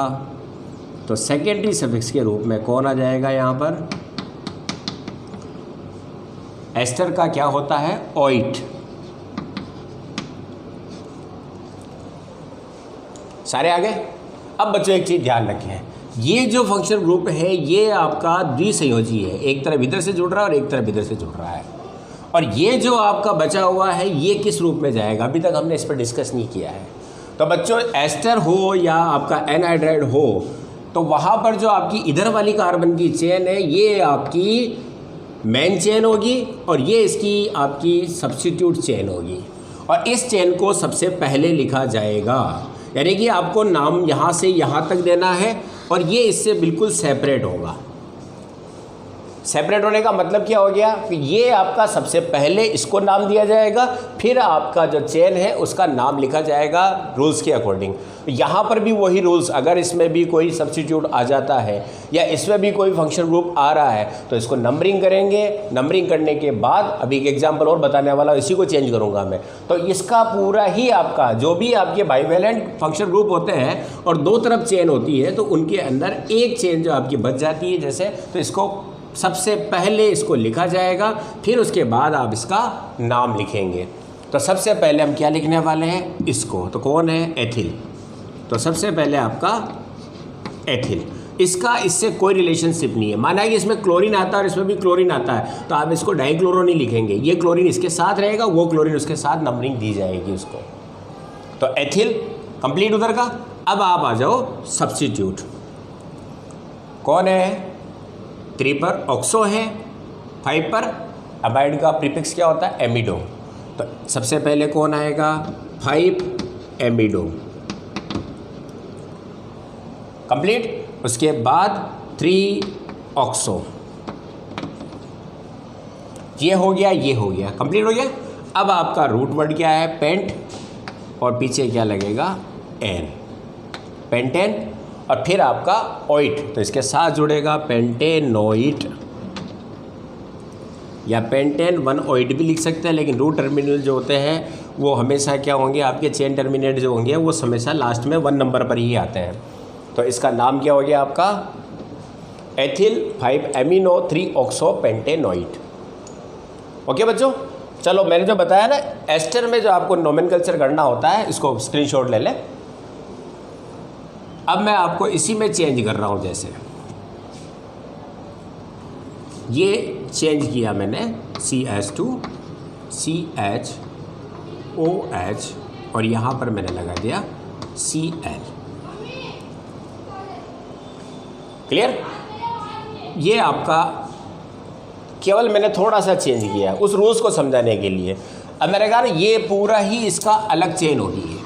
तो सेकेंडरी सफिक्स के रूप में कौन आ जाएगा यहाँ पर, एस्टर का क्या होता है, ओइट। सारे आ गए। अब बच्चों एक चीज़ ध्यान रखें, ये जो फंक्शनल ग्रुप है ये आपका द्विसंयोजी है, एक तरफ इधर से जुड़ रहा है और एक तरफ इधर से जुड़ रहा है। और ये जो आपका बचा हुआ है ये किस रूप में जाएगा, अभी तक हमने इस पर डिस्कस नहीं किया है। तो बच्चों एस्टर हो या आपका एनहाइड्राइड हो, तो वहाँ पर जो आपकी इधर वाली कार्बन की चेन है ये आपकी मेन चेन होगी, और ये इसकी आपकी सब्स्टिट्यूट चेन होगी। और इस चेन को सबसे पहले लिखा जाएगा, यानी कि आपको नाम यहाँ से यहाँ तक देना है, और ये इससे बिल्कुल सेपरेट होगा। सेपरेट होने का मतलब क्या हो गया कि ये आपका सबसे पहले इसको नाम दिया जाएगा, फिर आपका जो चेन है उसका नाम लिखा जाएगा रूल्स के अकॉर्डिंग। यहाँ पर भी वही रूल्स, अगर इसमें भी कोई सब्स्टिट्यूट आ जाता है या इसमें भी कोई फंक्शन ग्रुप आ रहा है तो इसको नंबरिंग करेंगे। नंबरिंग करने के बाद अभी एक एग्जाम्पल और बताने वाला, इसी को चेंज करूँगा मैं। तो इसका पूरा ही आपका जो भी आपके बाइवेलेंट फंक्शन ग्रुप होते हैं और 2 तरफ चेन होती है, तो उनके अंदर एक चेन जो आपकी बच जाती है जैसे, तो इसको सबसे पहले इसको लिखा जाएगा, फिर उसके बाद आप इसका नाम लिखेंगे। तो सबसे पहले हम क्या लिखने वाले हैं, इसको। तो कौन है, एथिल। तो सबसे पहले आपका एथिल, इसका इससे कोई रिलेशनशिप नहीं है। माना है कि इसमें क्लोरीन आता है और इसमें भी क्लोरीन आता है, तो आप इसको डाइक्लोरो नहीं लिखेंगे, ये क्लोरीन इसके साथ रहेगा, वो क्लोरीन उसके साथ नंबरिंग दी जाएगी उसको। तो एथिल कंप्लीट उधर का। अब आप आ जाओ सब्स्टिट्यूट, कौन है, 3 पर ऑक्सो है, 5 पर अमाइड का प्रीफिक्स क्या होता है, एमिडो। तो सबसे पहले कौन आएगा, 5 एमिडो। कंप्लीट। उसके बाद 3 ऑक्सो, ये हो गया, ये हो गया, कंप्लीट हो गया। अब आपका रूट वर्ड क्या है? पेंट, और पीछे क्या लगेगा? N, pentane. और फिर आपका ऑइट, तो इसके साथ जुड़ेगा पेंटेनोइट या पेंटेन 1 ऑइट भी लिख सकते हैं, लेकिन रूट टर्मिनल जो होते हैं वो हमेशा क्या होंगे? आपके चेन टर्मिनेट जो होंगे वो हमेशा लास्ट में 1 नंबर पर ही आते हैं। तो इसका नाम क्या हो गया आपका? Ethyl 5 amino 3 oxo pentanoate. Okay बच्चों, चलो मैंने जो बताया ना एस्टर में जो आपको नोमेनकल्चर करना होता है, इसको स्क्रीनशॉट ले लें। अब मैं आपको इसी में चेंज कर रहा हूँ, जैसे ये चेंज किया मैंने CH2 CHOH और यहाँ पर मैंने लगा दिया Cl। क्लियर? ये आपका केवल मैंने थोड़ा सा चेंज किया उस रूल्स को समझाने के लिए। अब मैंने कहा ये पूरा ही इसका अलग चेन होगी है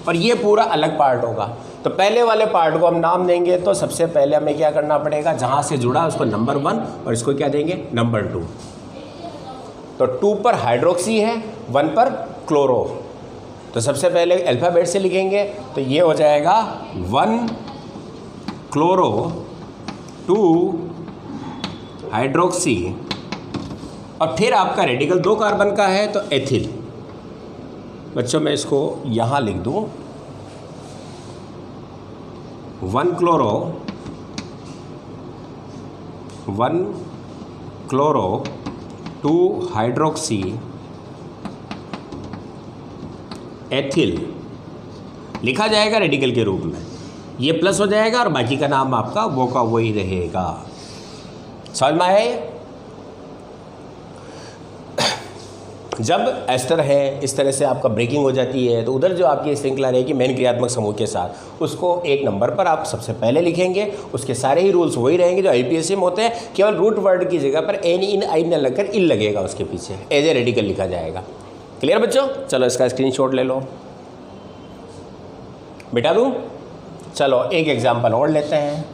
और ये पूरा अलग पार्ट होगा। तो पहले वाले पार्ट को हम नाम देंगे, तो सबसे पहले हमें क्या करना पड़ेगा? जहाँ से जुड़ा उसको नंबर 1 और इसको क्या देंगे? नंबर 2। तो 2 पर हाइड्रोक्सी है, 1 पर क्लोरो। तो सबसे पहले अल्फ़ाबेट से लिखेंगे, तो ये हो जाएगा 1 क्लोरो 2 हाइड्रोक्सी, और फिर आपका रेडिकल 2 कार्बन का है तो एथिल। बच्चों मैं इसको यहाँ लिख दूँ 1 क्लोरो 2 हाइड्रोक्सी एथिल लिखा जाएगा रेडिकल के रूप में। ये प्लस हो जाएगा और बाकी का नाम आपका वो का वही रहेगा। समझ में आया? जब एस्टर है इस तरह से आपका ब्रेकिंग हो जाती है, तो उधर जो आपकी श्रृंखला रहेगी मेन क्रियात्मक समूह के साथ, उसको एक नंबर पर आप सबसे पहले लिखेंगे। उसके सारे ही रूल्स वही रहेंगे जो IPSC में होते हैं, केवल रूट वर्ड की जगह पर एन इन आई न लगकर इल लगेगा उसके पीछे, एज ए रेडिकल लिखा जाएगा। क्लियर बच्चों? चलो इसका स्क्रीनशॉट ले लो, मिटा दूँ? चलो एक एग्जाम्पल और लेते हैं।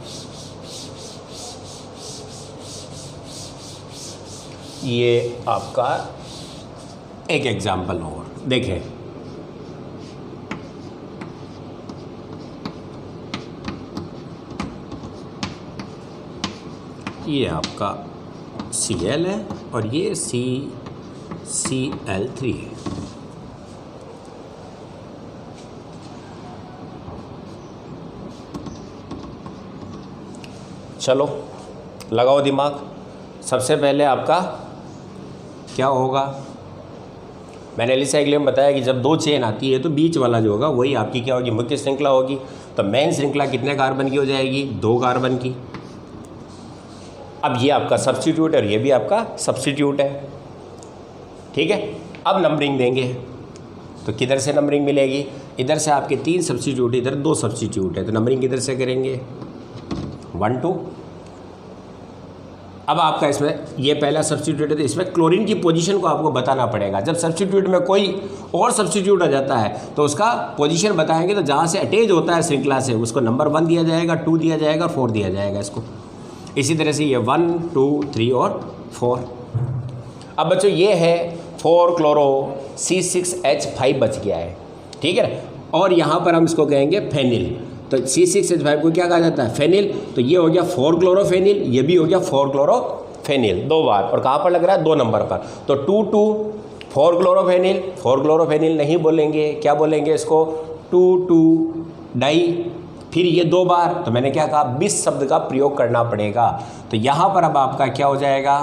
ये आपका एक एग्जाम्पल और देखें, ये आपका Cl है और ये CCl3 है। चलो लगाओ दिमाग। सबसे पहले आपका क्या होगा? मैंने एलिसाइक्लियम बताया कि जब 2 चेन आती है तो बीच वाला जो होगा वही आपकी क्या होगी? मुख्य श्रृंखला होगी। तो मेन श्रृंखला कितने कार्बन की हो जाएगी? 2 कार्बन की। अब ये आपका सब्स्टिट्यूट है और ये भी आपका सब्स्टिट्यूट है, ठीक है। अब नंबरिंग देंगे, तो किधर से नंबरिंग मिलेगी? इधर से आपके 3 सब्स्टिट्यूट, इधर 2 सब्स्टिट्यूट है, तो नंबरिंग किधर से करेंगे? 1 2। अब आपका इसमें ये पहला सब्स्टिट्यूट है, तो इसमें क्लोरीन की पोजीशन को आपको बताना पड़ेगा। जब सब्स्टिट्यूट में कोई और सब्स्टिट्यूट आ जाता है तो उसका पोजीशन बताएंगे, तो जहाँ से अटैच होता है श्रृंखला से उसको नंबर 1 दिया जाएगा, 2 दिया जाएगा और 4 दिया जाएगा इसको। इसी तरह से ये 1 2 3 और 4। अब बच्चों ये है 4 क्लोरो C6H5 बच गया है, ठीक है। और यहाँ पर हम इसको कहेंगे फेनिल। तो C6H5 को क्या कहा जाता है? फेनिल। तो ये हो गया 4 क्लोरोफेनिल, ये भी हो गया 4 क्लोरोफेनिल 2 बार। और कहाँ पर लग रहा है? 2 नंबर पर। तो 2 2 4 क्लोरोफेनिल, 4 क्लोरोफेनिल नहीं बोलेंगे, क्या बोलेंगे इसको? 2 2 डाई। फिर ये 2 बार, तो मैंने क्या कहा? 20 शब्द का प्रयोग करना पड़ेगा। तो यहाँ पर अब आपका क्या हो जाएगा?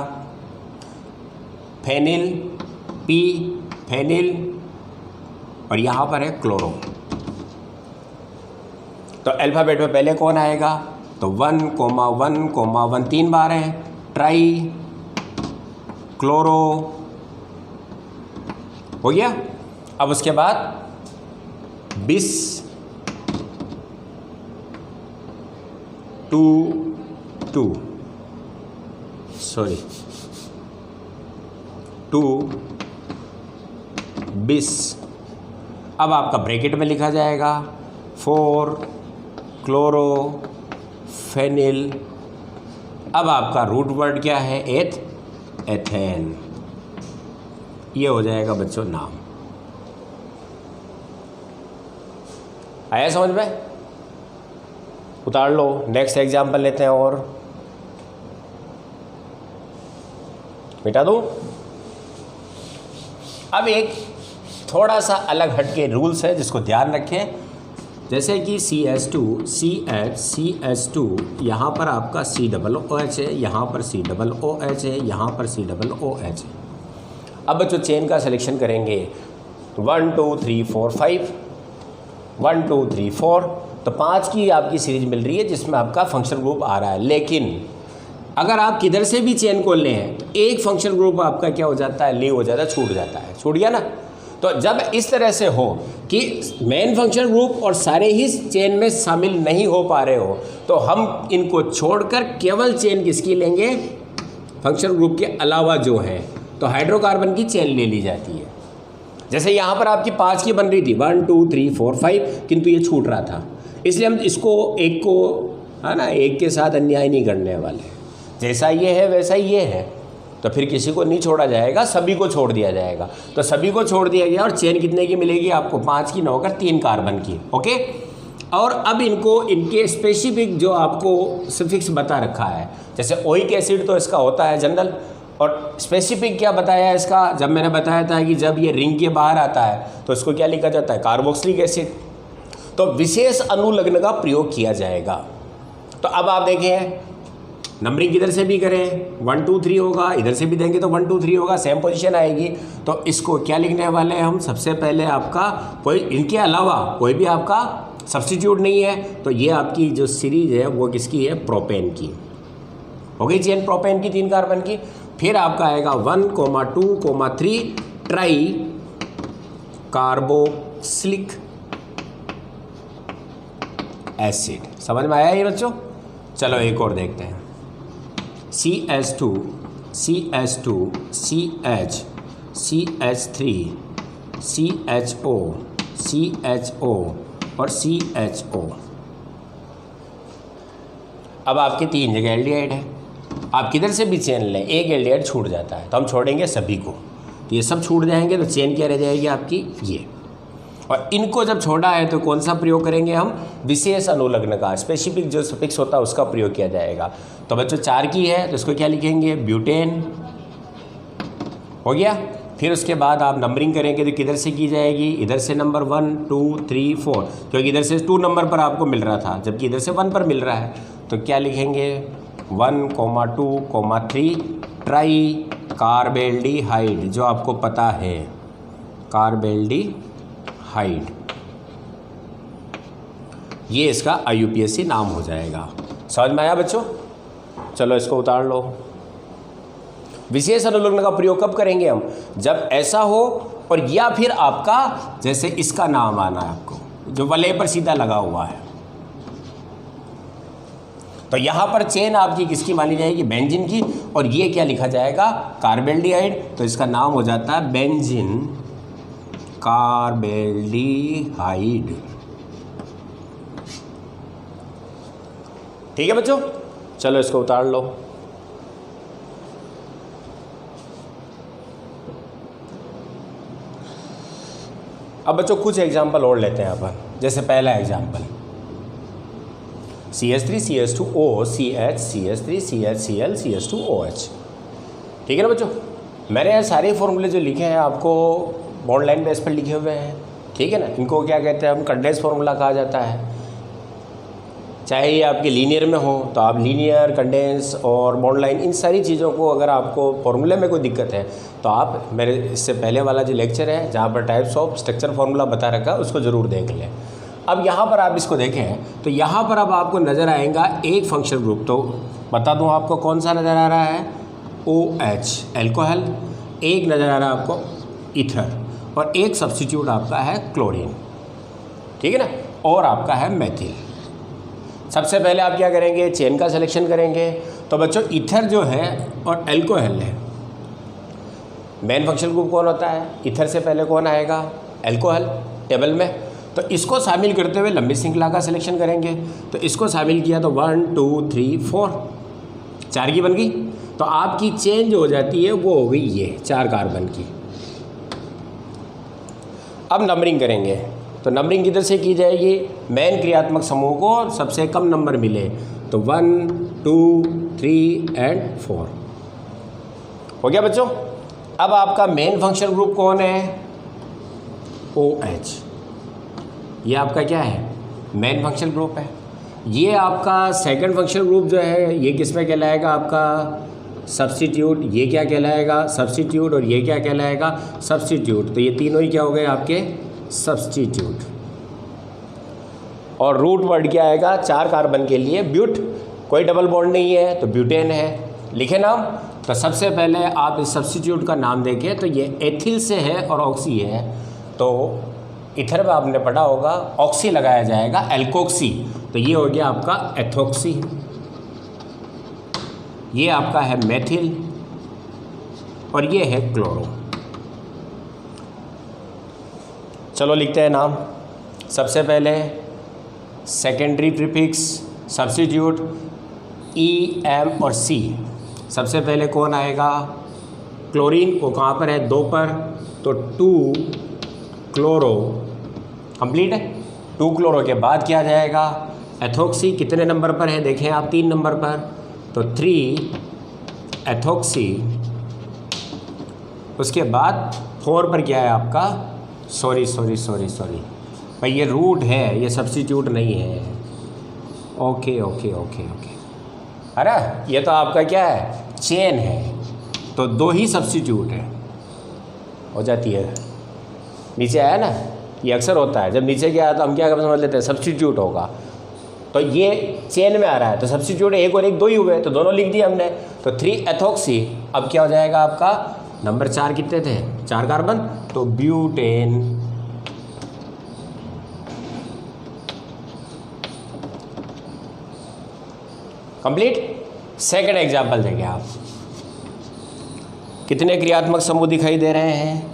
फेनिल, पी फेनिल, और यहाँ पर है क्लोरो। तो अल्फ़ाबेट में पहले कौन आएगा? तो 1 1 3 बार है। ट्राई क्लोरो हो गया। अब उसके बाद बिस 2 2 बिस। अब आपका ब्रैकेट में लिखा जाएगा 4 क्लोरो फेनिल। अब आपका रूट वर्ड क्या है? एथेन। ये हो जाएगा बच्चों नाम। आया समझ में? उतार लो। नेक्स्ट एग्जाम्पल लेते हैं और मिटा दूं। अब एक थोड़ा सा अलग हटके रूल्स है जिसको ध्यान रखें। जैसे कि CH2 CH2 यहाँ पर आपका COOH है, यहाँ पर COOH है, यहाँ पर COOH है। अब बच्चों चेन का सिलेक्शन करेंगे 1 2 3 4 5 1 2 3 4, तो 5 की आपकी सीरीज मिल रही है जिसमें आपका फंक्शनल ग्रुप आ रहा है। लेकिन अगर आप किधर से भी चेन खोल लें तो एक फंक्शनल ग्रुप आपका क्या हो जाता है? लीव हो जाता है, छूट जाता है। छूट गया ना? तो जब इस तरह से हो कि मेन फंक्शनल ग्रुप और सारे ही चेन में शामिल नहीं हो पा रहे हो, तो हम इनको छोड़कर केवल चेन किसकी लेंगे? फंक्शनल ग्रुप के अलावा जो है, तो हाइड्रोकार्बन की चेन ले ली जाती है। जैसे यहाँ पर आपकी 5 की बन रही थी 1 2 3 4 5, किंतु ये छूट रहा था, इसलिए हम इसको एक को, है ना, एक के साथ अन्याय नहीं करने वाले। जैसा ये है वैसा ये है, तो फिर किसी को नहीं छोड़ा जाएगा, सभी को छोड़ दिया जाएगा। तो सभी को छोड़ दिया गया और चेन कितने की मिलेगी आपको? 5 की, 9 कर 3 कार्बन की। ओके। और अब इनको इनके स्पेसिफिक जो आपको सफिक्स बता रखा है, जैसे ओइक एसिड तो इसका होता है जनरल, और स्पेसिफिक क्या बताया है इसका? जब मैंने बताया था कि जब ये रिंग के बाहर आता है तो इसको क्या लिखा जाता है? Carboxylic acid. तो विशेष अनुलग्न का प्रयोग किया जाएगा। तो अब आप देखें, नंबरिंग किधर से भी करें 1 2 3 होगा, इधर से भी देंगे तो 1 2 3 होगा, सेम पोजीशन आएगी। तो इसको क्या लिखने वाले हैं हम? सबसे पहले आपका कोई इनके अलावा कोई भी आपका सब्स्टिट्यूट नहीं है, तो ये आपकी जो सीरीज है वो किसकी है? प्रोपेन की हो गई चेन, प्रोपेन की 3 कार्बन की। फिर आपका आएगा 1 2 3 ट्राई कार्बोक्सिलिक एसिड। समझ में आया ये बच्चों? चलो एक और देखते हैं। CH2 CH2 CH CH3 CHO CHO और CHO। अब आपके 3 जगह एल्डिहाइड है। आप किधर से भी चेन लें, एक एल्डिहाइड छूट जाता है, तो हम छोड़ेंगे सभी को, तो ये सब छूट जाएंगे, तो चेन क्या रह जाएगी आपकी? ये। और इनको जब छोड़ा है तो कौन सा प्रयोग करेंगे हम? विशेष अनुलग्न का, स्पेसिफिक जो सफिक्स होता है उसका प्रयोग किया जाएगा। तो बच्चों 4 की है तो इसको क्या लिखेंगे? ब्यूटेन। हो गया। फिर उसके बाद आप नंबरिंग करेंगे तो किधर से की जाएगी? इधर से नंबर 1 2 3 4, क्योंकि इधर से 2 नंबर पर आपको मिल रहा था जबकि इधर से 1 पर मिल रहा है, तो क्या लिखेंगे? 1 2 3 ट्राई कार्बेल्डिहाइड, जो आपको पता है कार्बेल्डिहाइड, ये इसका IUPAC नाम हो जाएगा। समझ में आया बच्चों? चलो इसको उतार लो। विशेष अनुलग्न का प्रयोग कब करेंगे हम? जब ऐसा हो, और या फिर आपका जैसे इसका नाम आना है आपको जो वलय पर सीधा लगा हुआ है, तो यहां पर चेन आपकी किसकी मानी जाएगी? बेंजीन की। और ये क्या लिखा जाएगा? कार्बेल्डिहाइड। तो इसका नाम हो जाता है बेंजीन कार्बेल्डिहाइड। ठीक है बच्चों? चलो इसको उतार लो। अब बच्चों कुछ एग्जाम्पल और लेते हैं अपन। जैसे पहला example CH3 CH2O CH CH3 CH Cl CH2OH। ठीक है ना बच्चों? मैंने यहाँ सारे फॉर्मूले जो लिखे हैं आपको बॉन्ड लाइन बेस पर लिखे हुए हैं। ठीक है ना? इनको क्या कहते हैं हम? कंडेंस फार्मूला कहा जाता है। चाहे ये आपके लीनियर में हो तो आप लीनियर, कंडेंस और बॉन्ड लाइन, इन सारी चीज़ों को अगर आपको फॉर्मूले में कोई दिक्कत है तो आप मेरे इससे पहले वाला जो लेक्चर है जहाँ पर टाइप्स ऑफ स्ट्रक्चर फार्मूला बता रखा है उसको ज़रूर देख लें। अब यहाँ पर आप इसको देखें तो यहाँ पर अब आपको नज़र आएगा एक फंक्शनल ग्रुप। तो बता दूँ आपको कौन सा नज़र आ रहा है? OH alcohol. एक नज़र आ रहा है आपको ईथर, और एक सब्स्टिट्यूट आपका है क्लोरीन। ठीक है ना? और आपका है मेथिल। सबसे पहले आप क्या करेंगे? चेन का सिलेक्शन करेंगे। तो बच्चों ईथर जो है और एल्कोहल है, मेन फंक्शनल ग्रुप कौन होता है? ईथर से पहले कौन आएगा? एल्कोहल टेबल में। तो इसको शामिल करते हुए लंबी श्रृंखला का सिलेक्शन करेंगे। तो इसको शामिल किया तो 1 2 3 4 4 की बन गई। तो आपकी चेंज हो जाती है, वो हो गई ये 4 कार्बन की। अब नंबरिंग करेंगे, तो नंबरिंग किधर से की जाएगी? मेन क्रियात्मक समूह को सबसे कम नंबर मिले तो 1 2 3 एंड 4 हो गया बच्चों। अब आपका मेन फंक्शनल ग्रुप कौन है? OH। ये आपका क्या है? मेन फंक्शनल ग्रुप है। ये आपका सेकंड फंक्शनल ग्रुप जो है ये किस में कहलाएगा? आपका सब्स्टिट्यूट। ये क्या कहलाएगा? सब्स्टिट्यूट। और ये क्या कहलाएगा? सब्स्टिट्यूट। तो ये तीनों ही क्या हो गए आपके? सब्स्टिट्यूट। और रूट वर्ड क्या आएगा? 4 कार्बन के लिए ब्यूट, कोई डबल बॉन्ड नहीं है तो ब्यूटेन है। लिखे नाम। तो सबसे पहले आप इस सब्स्टिट्यूट का नाम देखें तो ये एथिल से है और ऑक्सी है। तो इथर में आपने पढ़ा होगा ऑक्सी लगाया जाएगा, एल्कोक्सी। तो ये हो गया आपका एथोक्सी। ये आपका है मेथिल और ये है क्लोरो। चलो लिखते हैं नाम। सबसे पहले सेकेंडरी प्रीफिक्स सब्स्टिट्यूट EM और C। सबसे पहले कौन आएगा? क्लोरीन। वो कहाँ पर है? 2 पर। तो 2 क्लोरो कंप्लीट है। 2 क्लोरो के बाद क्या जाएगा? एथोक्सी। कितने नंबर पर है देखें आप? 3 नंबर पर। तो 3 एथोक्सी। उसके बाद 4 पर क्या है आपका? सॉरी भाई ये रूट है, ये सब्स्टिट्यूट नहीं है। ओके। अरे ये तो आपका क्या है? चेन है। तो 2 ही सब्स्टिट्यूट है, हो जाती है। नीचे आया ना, ये अक्सर होता है जब नीचे गया तो हम क्या समझ लेते हैं? सब्स्टिट्यूट होगा। तो ये चेन में आ रहा है तो सब्स्टिट्यूट 1 और 1 2 ही हुए, तो दोनों लिख दिए हमने। तो 3 एथोक्सी। अब क्या हो जाएगा आपका? नंबर 4 कितने थे? 4 कार्बन। तो ब्यूटेन। कंप्लीट। सेकंड एग्जाम्पल देंगे आप। कितने क्रियात्मक समूह दिखाई दे रहे हैं?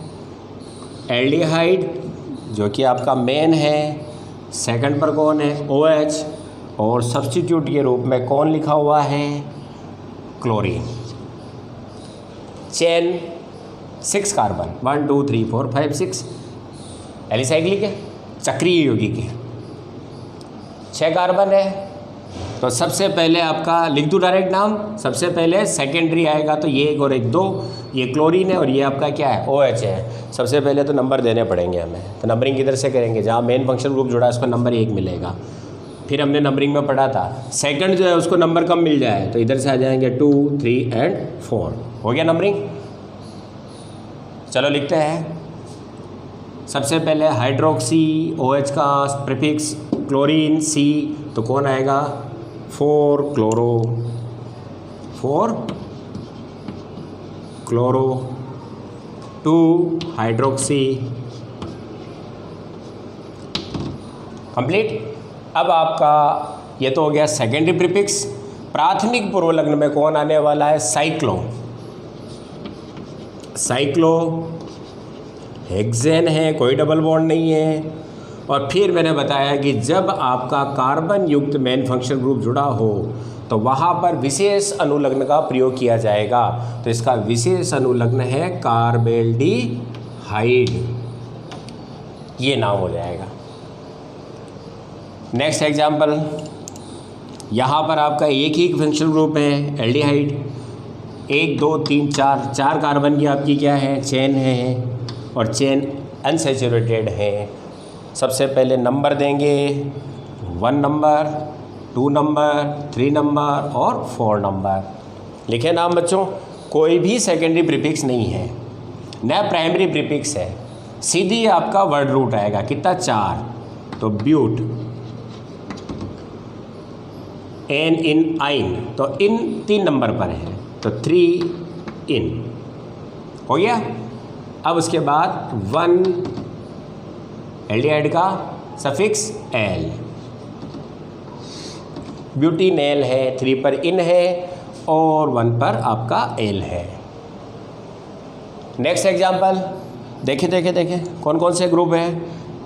एल्डिहाइड जो कि आपका मेन है, सेकंड पर कौन है? OH। और सब्स्टिट्यूट के रूप में कौन लिखा हुआ है? क्लोरीन। चेन 6 कार्बन 1 2 3 4 5 6 एलिसाइक्लिक है, चक्रीय यौगिक है। 6 कार्बन है। तो सबसे पहले आपका लिख दूँ डायरेक्ट नाम। सबसे पहले सेकेंडरी आएगा तो ये 1 और 1 2, ये क्लोरीन है और ये आपका क्या है? OH है। सबसे पहले तो नंबर देने पड़ेंगे हमें। तो नंबरिंग किधर से करेंगे? जहाँ मेन फंक्शनल ग्रुप जुड़ा है उसको नंबर 1 मिलेगा। फिर हमने नंबरिंग में पढ़ा था सेकंड जो है उसको नंबर कम मिल जाए तो इधर से आ जाएंगे 2 3 एंड 4। हो गया नंबरिंग। चलो लिखते हैं। सबसे पहले हाइड्रोक्सी, OH का प्रीफिक्स क्लोरीन C। तो कौन आएगा? 4 क्लोरो 2 हाइड्रोक्सी। कंप्लीट। अब आपका ये तो हो गया सेकेंडरी प्रीफिक्स। प्राथमिक पूर्वलग्न में कौन आने वाला है? साइक्लो हेक्सेन है, कोई डबल बॉन्ड नहीं है। और फिर मैंने बताया कि जब आपका कार्बन युक्त मेन फंक्शनल ग्रुप जुड़ा हो तो वहाँ पर विशेष अनुलग्न का प्रयोग किया जाएगा। तो इसका विशेष अनुलग्न है कार्बेल्डिहाइड, ये नाम हो जाएगा। Next example. यहाँ पर आपका एक ही फंक्शनल ग्रुप है एल्डिहाइड। 1 2 3 4 कार्बन की आपकी क्या है? चेन है और चेन अनसैचुरेटेड है। सबसे पहले नंबर देंगे 1 नंबर 2 नंबर 3 नंबर और 4 नंबर। लिखे नाम बच्चों। कोई भी सेकेंडरी प्रीफिक्स नहीं है, न प्राइमरी प्रीफिक्स है, सीधी आपका वर्ड रूट आएगा। कितना? 4। तो ब्यूट एन इन आइन। तो इन 3 नंबर पर है तो 3 इन हो गया। अब उसके बाद 1 एल्डिहाइड का सफिक्स एल, ब्यूटीनेल है। 3 पर इन है और 1 पर आपका एल है। नेक्स्ट एग्जाम्पल देखें कौन कौन से ग्रुप हैं।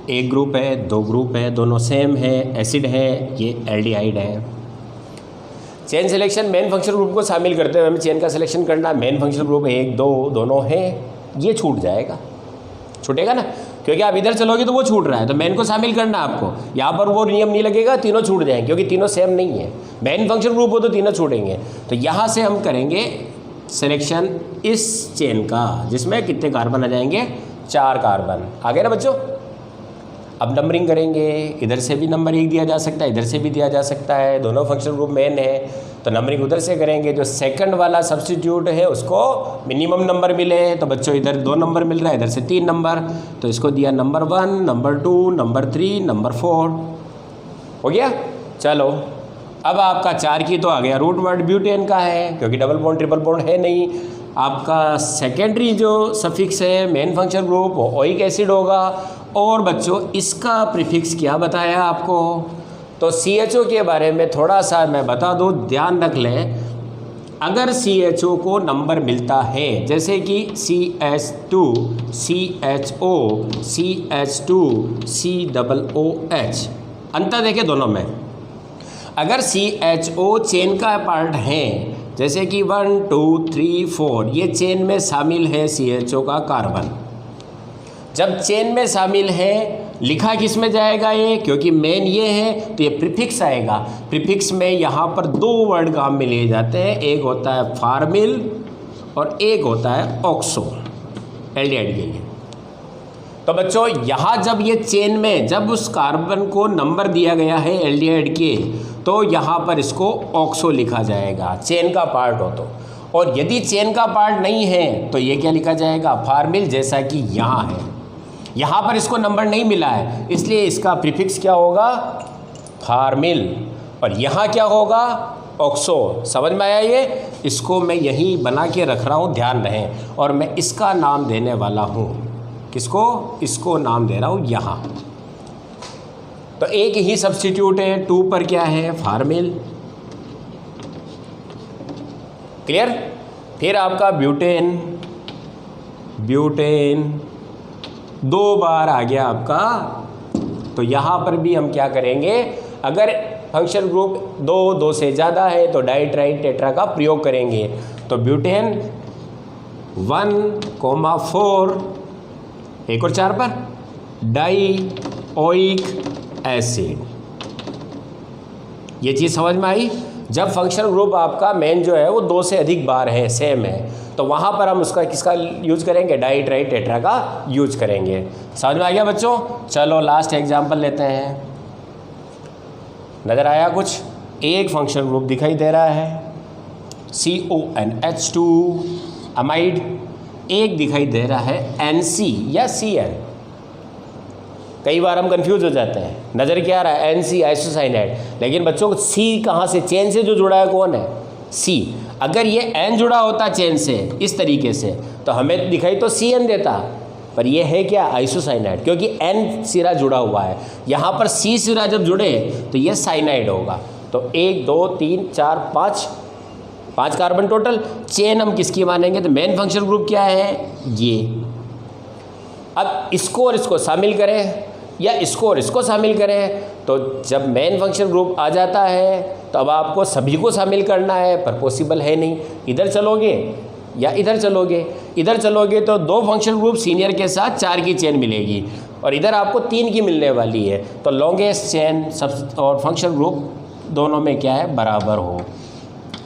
एक ग्रुप है, दो ग्रुप है, दोनों सेम है, एसिड है, ये एल्डिहाइड है। Chain selection main functional group को शामिल करते हुए हमें चेन का सिलेक्शन करना है। मेन फंक्शनल ग्रुप 1 2 दोनों हैं, ये छूट जाएगा, छूटेगा ना, क्योंकि आप इधर चलोगे तो वो छूट रहा है, तो मेन को शामिल करना है आपको। यहाँ पर वो नियम नहीं लगेगा, तीनों छूट जाएंगे क्योंकि तीनों सेम नहीं है। मेन फंक्शनल ग्रुप हो तो तीनों छूटेंगे। तो यहाँ से हम करेंगे सिलेक्शन इस चेन का, जिसमें कितने कार्बन आ जाएंगे, 4 कार्बन आ गए ना बच्चों। अब नंबरिंग करेंगे, इधर से भी नंबर 1 दिया जा सकता है, इधर से भी दिया जा सकता है, दोनों फंक्शनल ग्रुप मेन है, तो नंबरिंग उधर से करेंगे। जो सेकंड वाला सब्स्टिट्यूट है उसको मिनिमम नंबर मिले, तो बच्चों इधर 2 नंबर मिल रहा है, इधर से 3 नंबर, तो इसको दिया नंबर 1, नंबर 2, नंबर 3, नंबर 4, हो गया। चलो अब आपका 4 की तो आ गया, रूट वर्ड ब्यूटेन का है, क्योंकि डबल बॉन्ड ट्रिपल बॉन्ड है नहीं। आपका सेकेंडरी जो सफिक्स है मेन फंक्शनल ग्रुप वो ओइक एसिड होगा। और बच्चों इसका प्रीफिक्स क्या बताया आपको, तो CHO के बारे में थोड़ा सा मैं बता दूं, ध्यान रख लें। अगर CHO को नंबर मिलता है, जैसे कि CH2 CHO CH2 COOH, अंतर देखें दोनों में। अगर CHO चेन का पार्ट है, जैसे कि 1 2 3 4 ये चेन में शामिल है CHO का कार्बन, जब चेन में शामिल है लिखा किस में जाएगा ये, क्योंकि मेन ये है तो ये प्रीफिक्स आएगा। प्रीफिक्स में यहाँ पर 2 वर्ड काम में लिए जाते हैं, एक होता है फार्मिल और एक होता है ऑक्सो, एल्डिहाइड के लिए। तो बच्चों यहाँ जब ये चेन में जब उस कार्बन को नंबर दिया गया है एल्डिहाइड के, तो यहाँ पर इसको ऑक्सो लिखा जाएगा, चेन का पार्ट हो तो। और यदि चेन का पार्ट नहीं है तो ये क्या लिखा जाएगा, फार्मिल, जैसा कि यहाँ है। यहाँ पर इसको नंबर नहीं मिला है, इसलिए इसका प्रीफिक्स क्या होगा, फार्मिल, और यहाँ क्या होगा, ऑक्सो। समझ में आया ये, इसको मैं यहीं बना के रख रहा हूँ, ध्यान रहें। और मैं इसका नाम देने वाला हूँ, किसको, इसको नाम दे रहा हूँ यहाँ। तो एक ही सब्स्टिट्यूट है, 2 पर क्या है, फार्मिल, क्लियर। फिर आपका ब्यूटेन, ब्यूटेन 2 बार आ गया आपका, तो यहाँ पर भी हम क्या करेंगे, अगर फंक्शनल ग्रुप 2 से ज़्यादा है तो डाई ट्राई टेट्रा का प्रयोग करेंगे। तो ब्यूटेन 1,4 एक और 4 पर डाई ओइक एसिड, ये चीज़ समझ में आई। जब फंक्शनल ग्रुप आपका मेन जो है वो 2 से अधिक बार है, सेम है, तो वहाँ पर हम उसका किसका यूज करेंगे, डाई ट्राई टेट्रा का यूज करेंगे। समझ में आ गया बच्चों। चलो लास्ट एग्जांपल लेते हैं, नज़र आया कुछ, एक फंक्शनल ग्रुप दिखाई दे रहा है CONH2 अमाइड, एक दिखाई दे रहा है NC या CN। कई बार हम कंफ्यूज हो जाते हैं, नज़र क्या आ रहा है, NC आइसोसाइनाइड, लेकिन बच्चों को C कहाँ से, चेन से जो जुड़ा है कौन है, C। अगर ये N जुड़ा होता चेन से इस तरीके से तो हमें दिखाई तो CN देता, पर ये है क्या, आइसोसाइनाइड, क्योंकि N सिरा जुड़ा हुआ है। यहाँ पर C सिरा जब जुड़े तो ये साइनाइड होगा। तो 1 2 3 4 5 कार्बन टोटल। चेन हम किसकी मानेंगे, तो मेन फंक्शनल ग्रुप क्या है, ये। अब इसको और इसको शामिल करें या इसको और इसको शामिल करें, तो जब मेन फंक्शनल ग्रुप आ जाता है तो अब आपको सभी को शामिल करना है, पर पॉसिबल है नहीं। इधर चलोगे या इधर चलोगे, इधर चलोगे तो 2 फंक्शनल ग्रुप सीनियर के साथ 4 की चेन मिलेगी, और इधर आपको 3 की मिलने वाली है। तो लॉन्गेस्ट चेन सब और फंक्शनल ग्रुप दोनों में क्या है, बराबर हो।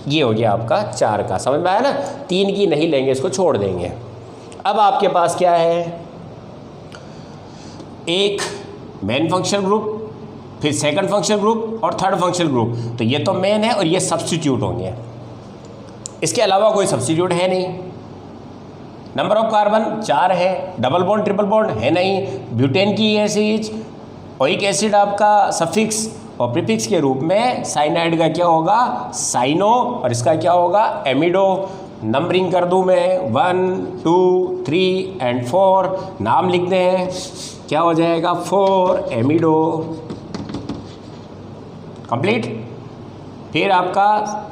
ये हो गया आपका 4 का, समझ में आया ना। 3 की नहीं लेंगे, इसको छोड़ देंगे। अब आपके पास क्या है, एक मेन फंक्शनल ग्रुप, फिर सेकंड फंक्शनल ग्रुप और थर्ड फंक्शनल ग्रुप। तो ये तो मेन है और ये सब्स्टिट्यूट होंगे, इसके अलावा कोई सब्स्टिट्यूट है नहीं। नंबर ऑफ कार्बन 4 है, डबल बॉन्ड ट्रिपल बॉन्ड है नहीं। ब्यूटेन की ये चीज, ओइक एसिड आपका सफिक्स और प्रीफिक्स के रूप में, साइनाइड का क्या होगा, साइनो, और इसका क्या होगा, एमिडो। नंबरिंग कर दूं मैं 1 2 3 एंड 4, नाम लिख दें, क्या हो जाएगा, 4 एमिडो, कंप्लीट। फिर आपका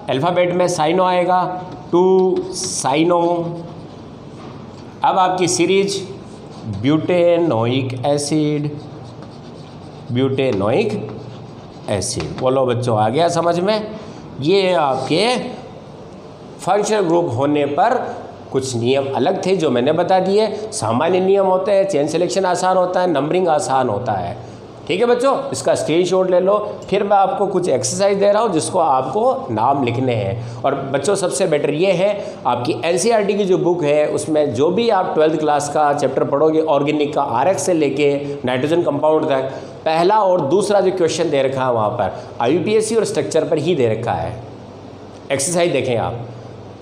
अल्फ़ाबेट में साइनो आएगा, 2 साइनो। अब आपकी series butanoic acid, butanoic acid. बोलो बच्चों, आ गया समझ में? ये आपके फंक्शनल ग्रुप होने पर कुछ नियम अलग थे जो मैंने बता दिए। सामान्य नियम होते हैं, चेन सिलेक्शन आसान होता है, नंबरिंग आसान होता है। ठीक है बच्चों, इसका स्क्रीनशॉट ले लो। फिर मैं आपको कुछ एक्सरसाइज दे रहा हूँ जिसको आपको नाम लिखने हैं। और बच्चों सबसे बेटर ये है, आपकी एनसीईआरटी की जो बुक है उसमें जो भी आप 12th क्लास का चैप्टर पढ़ोगे, ऑर्गेनिक का आरएक्स से लेके नाइट्रोजन कंपाउंड तक, पहला और दूसरा जो क्वेश्चन दे रखा है वहाँ पर IUPAC और स्ट्रक्चर पर ही दे रखा है। एक्सरसाइज देखें आप,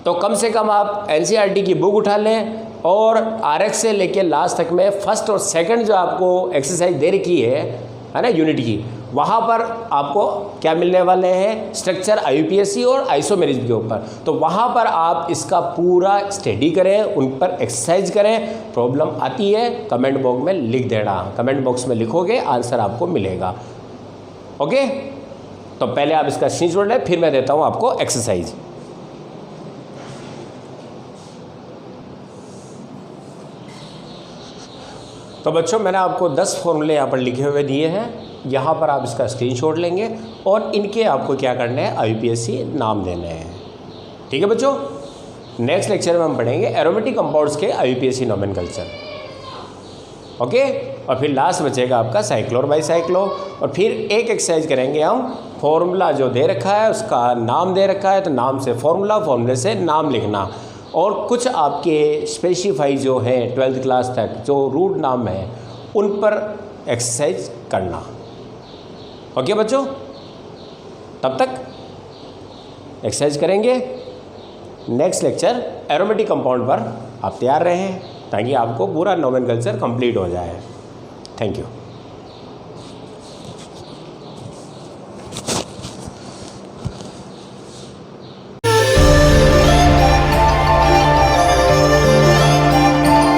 तो कम से कम आप एनसीईआरटी की बुक उठा लें और आरएक्स से लेके लास्ट तक में फर्स्ट और सेकंड जो आपको एक्सरसाइज दे रखी है ना यूनिट की, वहाँ पर आपको क्या मिलने वाले हैं? स्ट्रक्चर, IUPAC और आइसोमेरिज्म के ऊपर। तो वहाँ पर आप इसका पूरा स्टडी करें, उन पर एक्सरसाइज करें। प्रॉब्लम आती है कमेंट बॉक्स में लिख देना, कमेंट बॉक्स में लिखोगे आंसर आपको मिलेगा। ओके, तो पहले आप इसका स्क्रीनशॉट लें, फिर मैं देता हूँ आपको एक्सरसाइज। तो बच्चों मैंने आपको 10 फॉर्मूले यहाँ पर लिखे हुए दिए हैं, यहाँ पर आप इसका स्क्रीनशॉट लेंगे और इनके आपको क्या करना है? IUPAC नाम देने हैं। ठीक है बच्चों, नेक्स्ट लेक्चर में हम पढ़ेंगे एरोमेटिक कंपाउंड्स के IUPAC नोमेनकल्चर। ओके, और फिर लास्ट बचेगा आपका साइक्लो और बाईसाइक्लो। और फिर एक एक्सरसाइज करेंगे हम, फॉर्मूला जो दे रखा है उसका नाम दे रखा है, तो नाम से फॉर्मूला, फॉर्मूले से नाम लिखना। और कुछ आपके स्पेसिफाई जो हैं 12th क्लास तक जो रूट नाम है उन पर एक्सरसाइज करना। ओके बच्चों, तब तक एक्सरसाइज करेंगे। नेक्स्ट लेक्चर एरोमेटिक कंपाउंड पर आप तैयार रहें ताकि आपको पूरा नोमेनकल्चर कंप्लीट हो जाए। Thank you.